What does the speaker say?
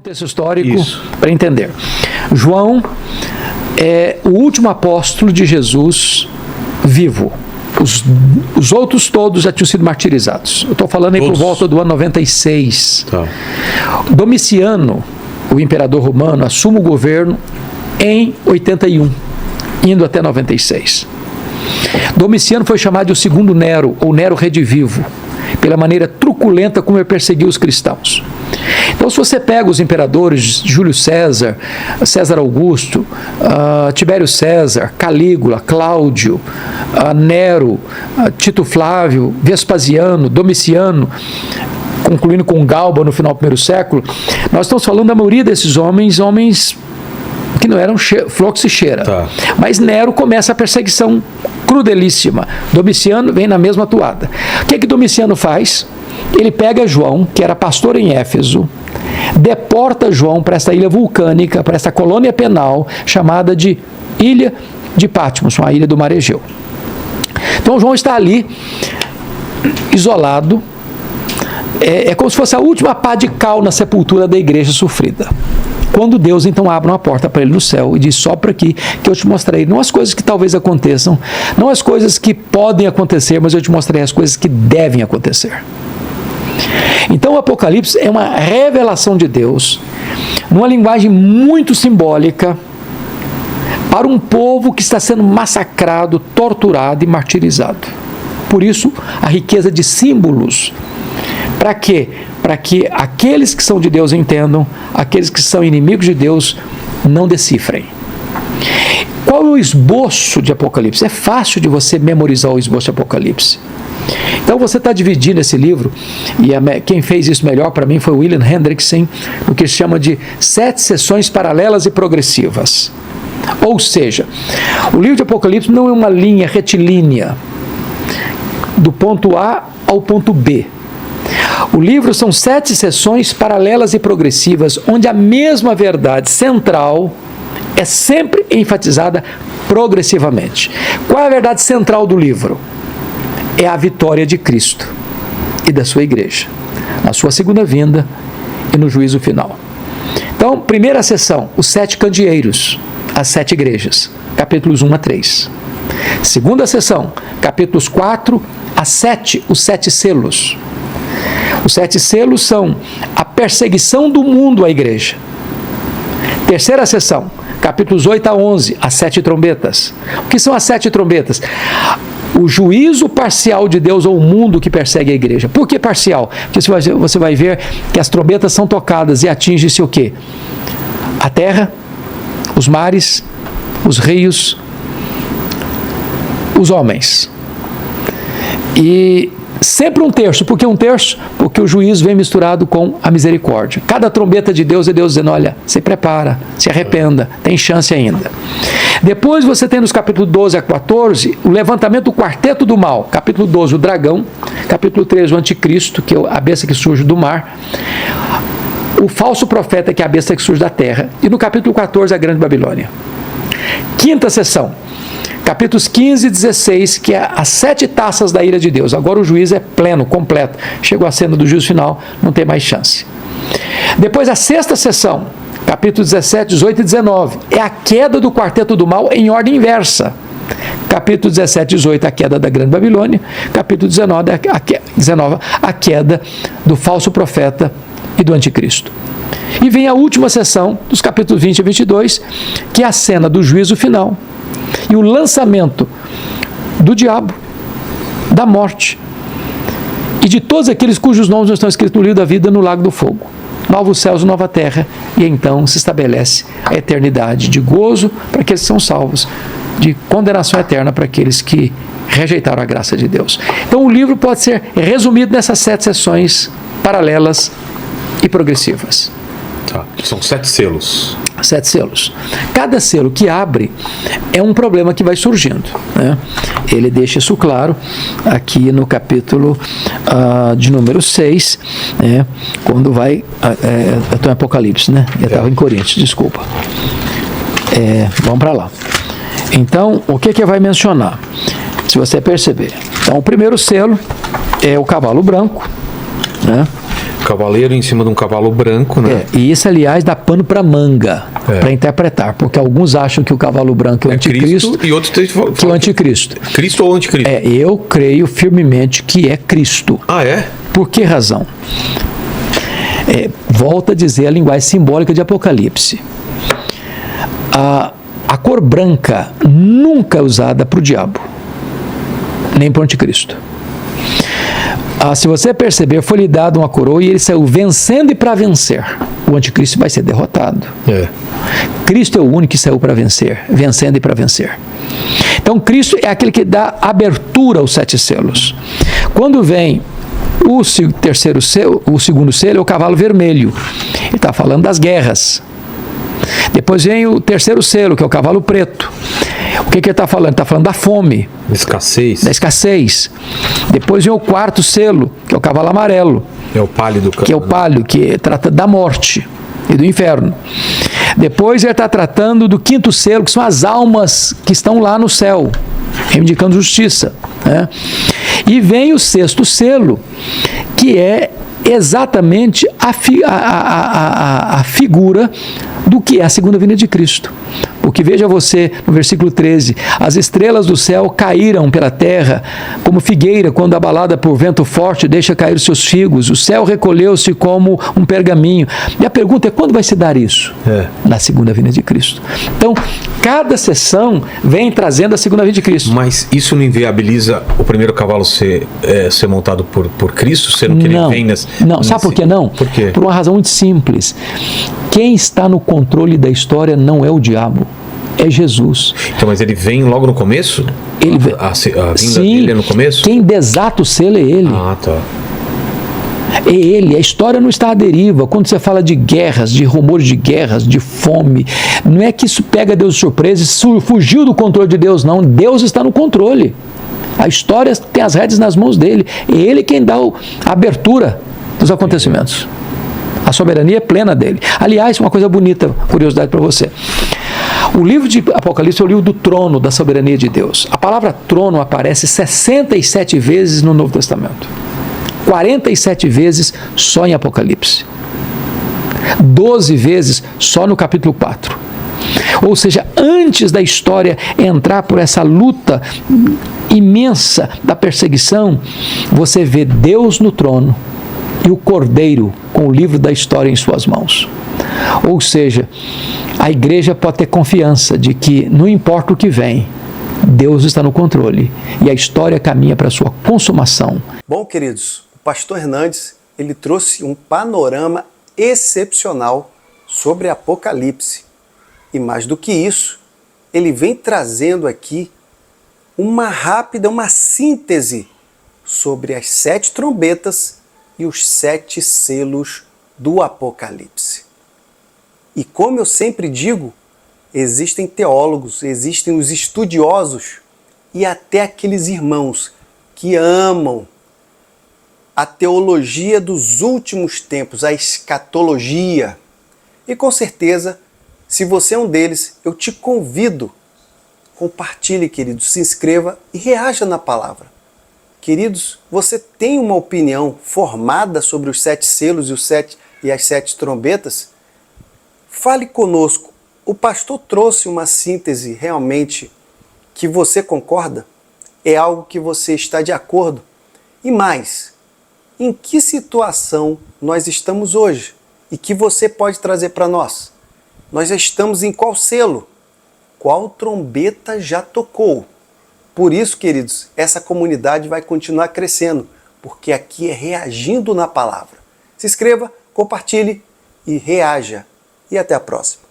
contexto histórico para entender. João é o último apóstolo de Jesus vivo. Os outros todos já tinham sido martirizados. Eu estou falando aí por volta do ano 96. Tá. Domiciano, o imperador romano, assume o governo em 81, indo até 96. Domiciano foi chamado de o segundo Nero, ou Nero redivivo, pela maneira truculenta como ele perseguiu os cristãos. Então, se você pega os imperadores, Júlio César, César Augusto, Tibério César, Calígula, Cláudio, Nero, Tito Flávio, Vespasiano, Domiciano, concluindo com Galba no final do primeiro século, nós estamos falando da maioria desses homens que não eram flor que se cheira. Tá. Mas Nero começa a perseguição crudelíssima. Domiciano vem na mesma toada. O que Domiciano faz? Ele pega João, que era pastor em Éfeso, deporta João para essa ilha vulcânica, para essa colônia penal, chamada de Ilha de Patmos, uma ilha do mar Egeu. Então João está ali, isolado, é como se fosse a última pá de cal na sepultura da igreja sofrida. Quando Deus então abre uma porta para ele no céu e diz: sopra aqui que eu te mostrarei, não as coisas que talvez aconteçam, não as coisas que podem acontecer, mas eu te mostrarei as coisas que devem acontecer. Então o Apocalipse é uma revelação de Deus, numa linguagem muito simbólica, para um povo que está sendo massacrado, torturado e martirizado. Por isso, a riqueza de símbolos. Para quê? Para que aqueles que são de Deus entendam, aqueles que são inimigos de Deus não decifrem. Qual é o esboço de Apocalipse? É fácil de você memorizar o esboço de Apocalipse. Então você está dividindo esse livro, e quem fez isso melhor para mim foi o William Hendrickson, no que se chama de 7 sessões paralelas e progressivas. Ou seja, o livro de Apocalipse não é uma linha retilínea, do ponto A ao ponto B. O livro são 7 sessões paralelas e progressivas, onde a mesma verdade central é sempre enfatizada progressivamente. Qual é a verdade central do livro? É a vitória de Cristo e da sua igreja, na sua segunda vinda e no juízo final. Então, primeira sessão, os 7 candeeiros, as 7 igrejas, capítulos 1 a 3. Segunda sessão, capítulos 4 a 7, os 7 selos. Os 7 selos são a perseguição do mundo à igreja. Terceira sessão, capítulos 8 a 11, as 7 trombetas. O que são as 7 trombetas? O juízo parcial de Deus ao mundo que persegue a igreja. Por que parcial? Porque você vai ver que as trombetas são tocadas e atinge-se o quê? A terra, os mares, os rios, os homens. E sempre um terço. Por que um terço? Porque o juízo vem misturado com a misericórdia. Cada trombeta de Deus é Deus dizendo: olha, se prepara, se arrependa, tem chance ainda. Depois você tem nos capítulos 12 a 14 o levantamento do quarteto do mal. Capítulo 12, o dragão. Capítulo 13, o anticristo, que é a besta que surge do mar. O falso profeta, que é a besta que surge da terra. E no capítulo 14, a grande Babilônia. Quinta sessão, capítulos 15 e 16, que é as 7 taças da ira de Deus. Agora o juízo é pleno, completo. Chegou a cena do juízo final, não tem mais chance. Depois a sexta sessão, capítulos 17, 18 e 19, é a queda do quarteto do mal em ordem inversa. Capítulo 17 e 18, a queda da grande Babilônia. Capítulo 19, a queda do falso profeta e do anticristo. E vem a última sessão, dos capítulos 20 a 22, que é a cena do juízo final e o lançamento do diabo, da morte e de todos aqueles cujos nomes não estão escritos no livro da vida no lago do fogo. Novos céus e nova terra, e então se estabelece a eternidade de gozo para aqueles que são salvos, de condenação eterna para aqueles que rejeitaram a graça de Deus. Então o livro pode ser resumido nessas 7 sessões paralelas e progressivas. Tá. São 7 selos. 7 selos. Cada selo que abre é um problema que vai surgindo, né? Ele deixa isso claro aqui no capítulo de número 6, né? Quando vai... eu estou em Apocalipse, né? Eu estava em Coríntios, desculpa. Vamos para lá. Então, o que vai mencionar? Se você perceber. Então, o primeiro selo é o cavalo branco, né? Cavaleiro em cima de um cavalo branco, né? E isso, aliás, dá pano para manga para interpretar, porque alguns acham que o cavalo branco é o anticristo Cristo, e outros que é o anticristo. Cristo ou anticristo? Eu creio firmemente que é Cristo. Ah, é? Por que razão? Volta a dizer a linguagem simbólica de Apocalipse. A cor branca nunca é usada para o diabo, nem para o anticristo. Se você perceber, foi lhe dado uma coroa e ele saiu vencendo e para vencer. O anticristo vai ser derrotado. Cristo é o único que saiu para vencer, vencendo e para vencer. Então, Cristo é aquele que dá abertura aos 7 selos. Quando vem o terceiro selo, o segundo selo é o cavalo vermelho. Ele está falando das guerras. Depois vem o terceiro selo, que é o cavalo preto. O que ele está falando? Ele está falando da fome. Escassez. Da escassez. Depois vem o quarto selo, que é o cavalo amarelo. É o pálido. Que é o pálido, que trata da morte e do inferno. Depois ele está tratando do quinto selo, que são as almas que estão lá no céu, reivindicando justiça. Né? E vem o sexto selo, que é exatamente a figura do que é a segunda vinda de Cristo. Porque veja você, no versículo 13, as estrelas do céu caíram pela terra, como figueira, quando abalada por vento forte, deixa cair os seus figos. O céu recolheu-se como um pergaminho. E a pergunta é, quando vai se dar isso? Na segunda vinda de Cristo. Então, cada sessão vem trazendo a segunda vinda de Cristo. Mas isso não inviabiliza o primeiro cavalo ser montado por Cristo, sendo que ele vem nesse... Não, sabe por que não? Por quê? Por uma razão muito simples. Quem está no controle da história não é o diabo, é Jesus. Então, mas ele vem logo no começo? Ele vem. A vinda dele é no começo? Quem desata o selo é ele. Ah, tá. É ele, a história não está à deriva. Quando você fala de guerras, de rumores de guerras, de fome, não é que isso pega Deus de surpresa e fugiu do controle de Deus, não. Deus está no controle. A história tem as rédeas nas mãos dele. É ele quem dá a abertura dos acontecimentos. A soberania é plena dele. Aliás, uma coisa bonita, curiosidade para você. O livro de Apocalipse é o livro do trono, da soberania de Deus. A palavra trono aparece 67 vezes no Novo Testamento. 47 vezes só em Apocalipse. 12 vezes só no capítulo 4. Ou seja, antes da história entrar por essa luta imensa da perseguição, você vê Deus no trono e o Cordeiro com o livro da história em suas mãos. Ou seja, a igreja pode ter confiança de que, não importa o que vem, Deus está no controle e a história caminha para a sua consumação. Bom, queridos, o pastor Hernandes, ele trouxe um panorama excepcional sobre Apocalipse. E mais do que isso, ele vem trazendo aqui uma síntese sobre as 7 trombetas e os 7 selos do Apocalipse. E como eu sempre digo, existem teólogos, existem os estudiosos e até aqueles irmãos que amam a teologia dos últimos tempos, a escatologia. E com certeza, se você é um deles, eu te convido, compartilhe, querido, se inscreva e reaja na palavra. Queridos, você tem uma opinião formada sobre os 7 selos e as 7 trombetas? Fale conosco. O pastor trouxe uma síntese realmente que você concorda? É algo que você está de acordo? E mais, em que situação nós estamos hoje e que você pode trazer para nós? Nós já estamos em qual selo? Qual trombeta já tocou? Por isso, queridos, essa comunidade vai continuar crescendo, porque aqui é reagindo na palavra. Se inscreva, compartilhe e reaja. E até a próxima.